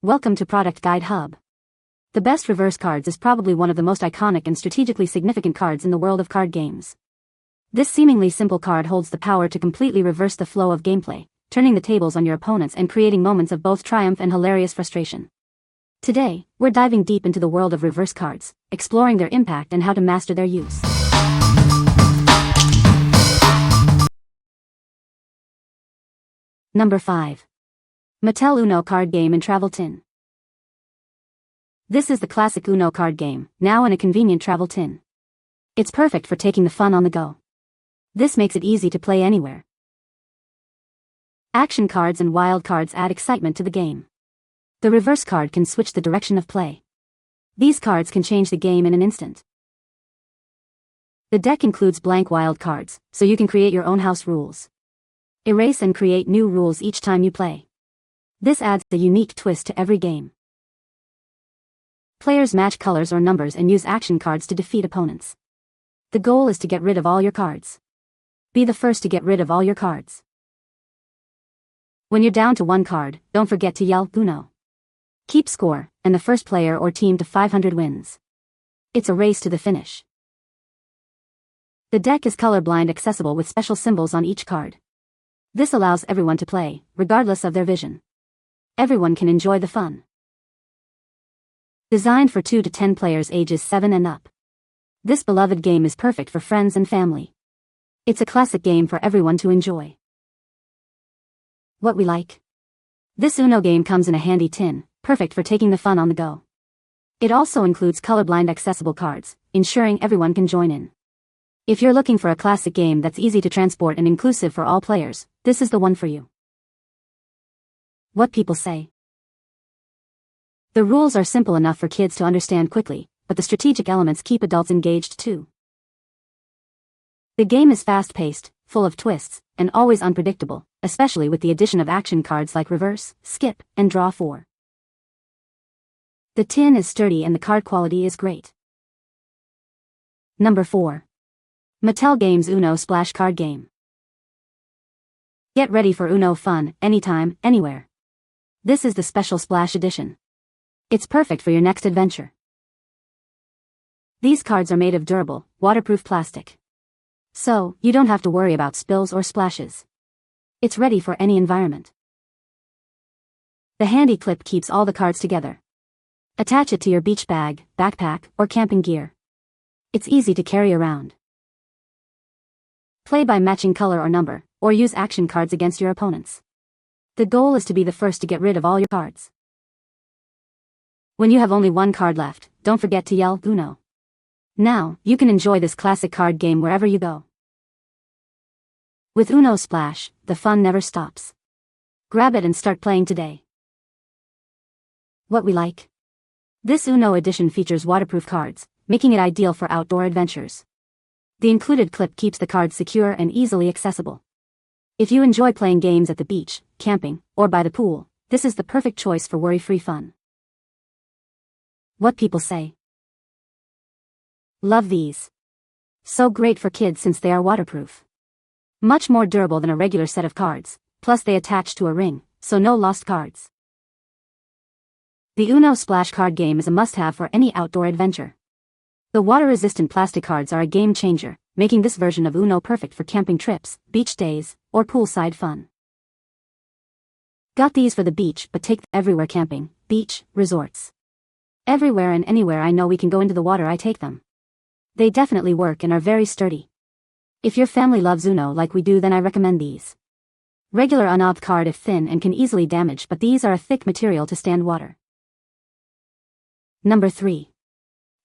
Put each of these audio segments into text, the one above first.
Welcome to Product Guide Hub. The best reverse cards is probably one of the most iconic and strategically significant cards in the world of card games. This seemingly simple card holds the power to completely reverse the flow of gameplay, turning the tables on your opponents and creating moments of both triumph and hilarious frustration. Today, we're diving deep into the world of reverse cards, exploring their impact and how to master their use. Number 5. Mattel Uno card game in travel tin. This is the classic Uno card game, now in a convenient travel tin. It's perfect for taking the fun on the go. This makes it easy to play anywhere. Action cards and wild cards add excitement to the game. The reverse card can switch the direction of play. These cards can change the game in an instant. The deck includes blank wild cards, so you can create your own house rules. Erase and create new rules each time you play. This adds a unique twist to every game. Players match colors or numbers and use action cards to defeat opponents. The goal is to get rid of all your cards. Be the first to get rid of all your cards. When you're down to one card, don't forget to yell Uno. Keep score, and the first player or team to 500 wins. It's a race to the finish. The deck is colorblind accessible with special symbols on each card. This allows everyone to play, regardless of their vision. Everyone can enjoy the fun. Designed for 2 to 10 players ages 7 and up. This beloved game is perfect for friends and family. It's a classic game for everyone to enjoy. What we like. This Uno game comes in a handy tin, perfect for taking the fun on the go. It also includes colorblind accessible cards, ensuring everyone can join in. If you're looking for a classic game that's easy to transport and inclusive for all players, this is the one for you. What people say. The rules are simple enough for kids to understand quickly, but the strategic elements keep adults engaged too. The game is fast-paced, full of twists, and always unpredictable, especially with the addition of action cards like reverse, skip, and draw 4. The tin is sturdy and the card quality is great. Number 4. Mattel Games Uno Splash Card Game. Get ready for Uno fun, anytime, anywhere. This is the special Splash Edition. It's perfect for your next adventure. These cards are made of durable, waterproof plastic. So, you don't have to worry about spills or splashes. It's ready for any environment. The handy clip keeps all the cards together. Attach it to your beach bag, backpack, or camping gear. It's easy to carry around. Play by matching color or number, or use action cards against your opponents. The goal is to be the first to get rid of all your cards. When you have only one card left, don't forget to yell Uno. Now, you can enjoy this classic card game wherever you go. With Uno Splash, the fun never stops. Grab it and start playing today. What we like. This Uno edition features waterproof cards, making it ideal for outdoor adventures. The included clip keeps the cards secure and easily accessible. If you enjoy playing games at the beach, camping, or by the pool, this is the perfect choice for worry-free fun. What people say. Love these. So great for kids since they are waterproof. Much more durable than a regular set of cards, plus they attach to a ring, so no lost cards. The Uno Splash card game is a must-have for any outdoor adventure. The water-resistant plastic cards are a game-changer, making this version of Uno perfect for camping trips, beach days, or poolside fun. Got these for the beach but take them everywhere camping, beach, resorts. Everywhere and anywhere I know we can go into the water I take them. They definitely work and are very sturdy. If your family loves Uno like we do then I recommend these. Regular unobbed card if thin and can easily damage but these are a thick material to stand water. Number 3.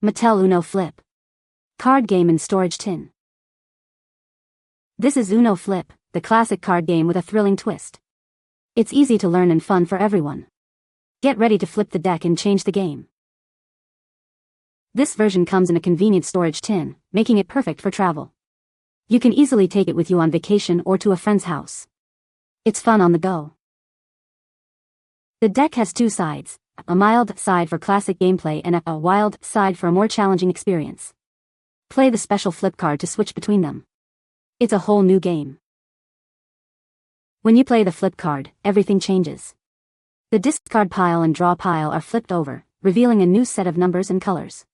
Mattel Uno Flip. Card game in storage tin. This is Uno Flip, the classic card game with a thrilling twist. It's easy to learn and fun for everyone. Get ready to flip the deck and change the game. This version comes in a convenient storage tin, making it perfect for travel. You can easily take it with you on vacation or to a friend's house. It's fun on the go. The deck has 2 sides, a mild side for classic gameplay and a wild side for a more challenging experience. Play the special flip card to switch between them. It's a whole new game. When you play the flip card, everything changes. The discard pile and draw pile are flipped over, revealing a new set of numbers and colors.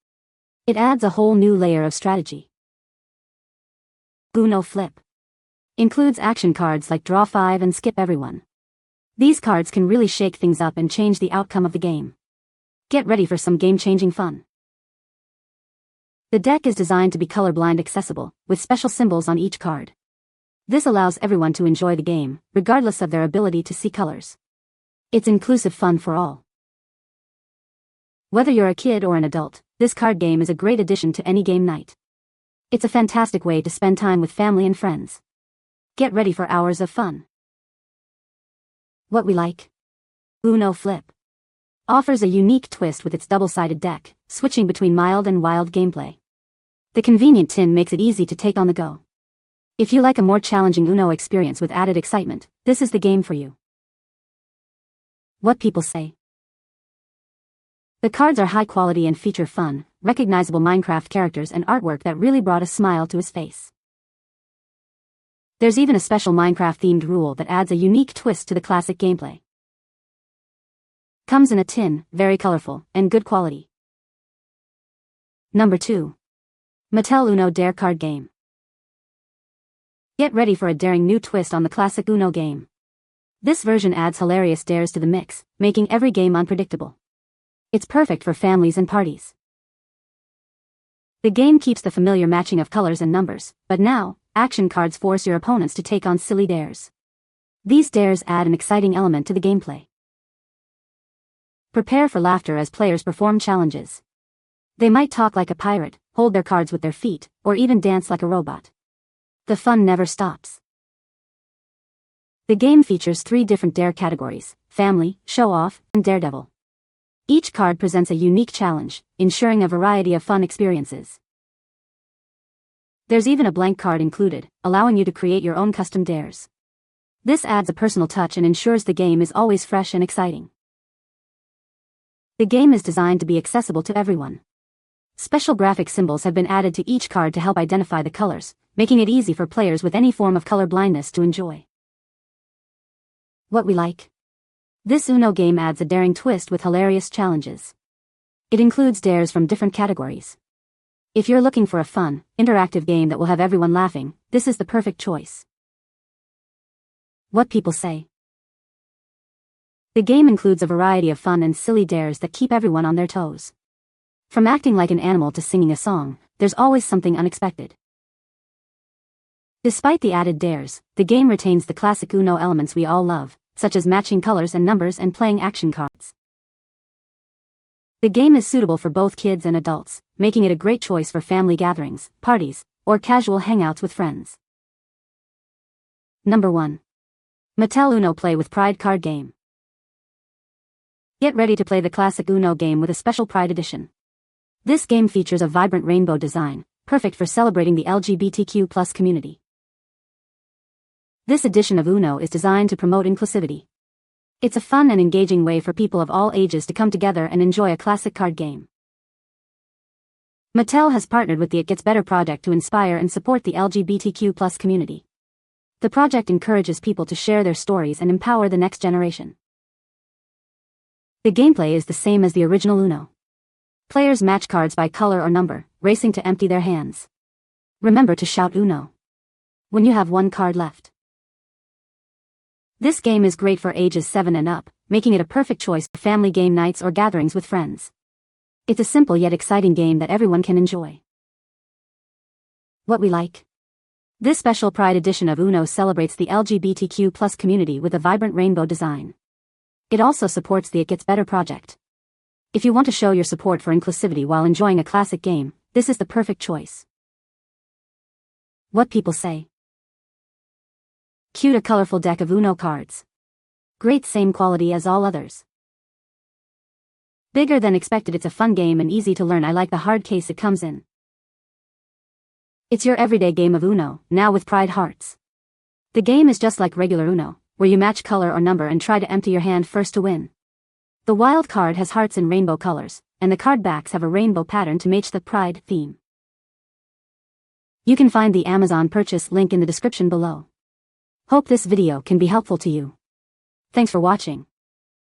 It adds a whole new layer of strategy. Uno Flip includes action cards like Draw 5 and Skip Everyone. These cards can really shake things up and change the outcome of the game. Get ready for some game-changing fun. The deck is designed to be colorblind accessible, with special symbols on each card. This allows everyone to enjoy the game, regardless of their ability to see colors. It's inclusive fun for all. Whether you're a kid or an adult, this card game is a great addition to any game night. It's a fantastic way to spend time with family and friends. Get ready for hours of fun. What we like? Uno Flip offers a unique twist with its double-sided deck, switching between mild and wild gameplay. The convenient tin makes it easy to take on the go. If you like a more challenging Uno experience with added excitement, this is the game for you. What people say. The cards are high quality and feature fun, recognizable Minecraft characters and artwork that really brought a smile to his face. There's even a special Minecraft-themed rule that adds a unique twist to the classic gameplay. Comes in a tin, very colorful, and good quality. Number 2. Mattel Uno Dare Card Game. Get ready for a daring new twist on the classic Uno game. This version adds hilarious dares to the mix, making every game unpredictable. It's perfect for families and parties. The game keeps the familiar matching of colors and numbers, but now, action cards force your opponents to take on silly dares. These dares add an exciting element to the gameplay. Prepare for laughter as players perform challenges. They might talk like a pirate, hold their cards with their feet, or even dance like a robot. The fun never stops. The game features 3 different dare categories: family, show-off, and daredevil. Each card presents a unique challenge, ensuring a variety of fun experiences. There's even a blank card included, allowing you to create your own custom dares. This adds a personal touch and ensures the game is always fresh and exciting. The game is designed to be accessible to everyone. Special graphic symbols have been added to each card to help identify the colors, making it easy for players with any form of color blindness to enjoy. What we like? This Uno game adds a daring twist with hilarious challenges. It includes dares from different categories. If you're looking for a fun, interactive game that will have everyone laughing, this is the perfect choice. What people say. The game includes a variety of fun and silly dares that keep everyone on their toes. From acting like an animal to singing a song, there's always something unexpected. Despite the added dares, the game retains the classic Uno elements we all love, such as matching colors and numbers and playing action cards. The game is suitable for both kids and adults, making it a great choice for family gatherings, parties, or casual hangouts with friends. Number 1. Mattel Uno Play with Pride Card Game. Get ready to play the classic Uno game with a special Pride edition. This game features a vibrant rainbow design, perfect for celebrating the LGBTQ+ community. This edition of Uno is designed to promote inclusivity. It's a fun and engaging way for people of all ages to come together and enjoy a classic card game. Mattel has partnered with the It Gets Better project to inspire and support the LGBTQ+ community. The project encourages people to share their stories and empower the next generation. The gameplay is the same as the original Uno. Players match cards by color or number, racing to empty their hands. Remember to shout Uno when you have one card left. This game is great for ages 7 and up, making it a perfect choice for family game nights or gatherings with friends. It's a simple yet exciting game that everyone can enjoy. What we like? This special Pride edition of Uno celebrates the LGBTQ+ community with a vibrant rainbow design. It also supports the It Gets Better project. If you want to show your support for inclusivity while enjoying a classic game, this is the perfect choice. What people say. Cute, a colorful deck of Uno cards. Great, same quality as all others. Bigger than expected. It's a fun game and easy to learn. I like the hard case it comes in. It's your everyday game of Uno, now with Pride hearts. The game is just like regular Uno, where you match color or number and try to empty your hand first to win. The wild card has hearts in rainbow colors, and the card backs have a rainbow pattern to match the Pride theme. You can find the Amazon purchase link in the description below. Hope this video can be helpful to you. Thanks for watching.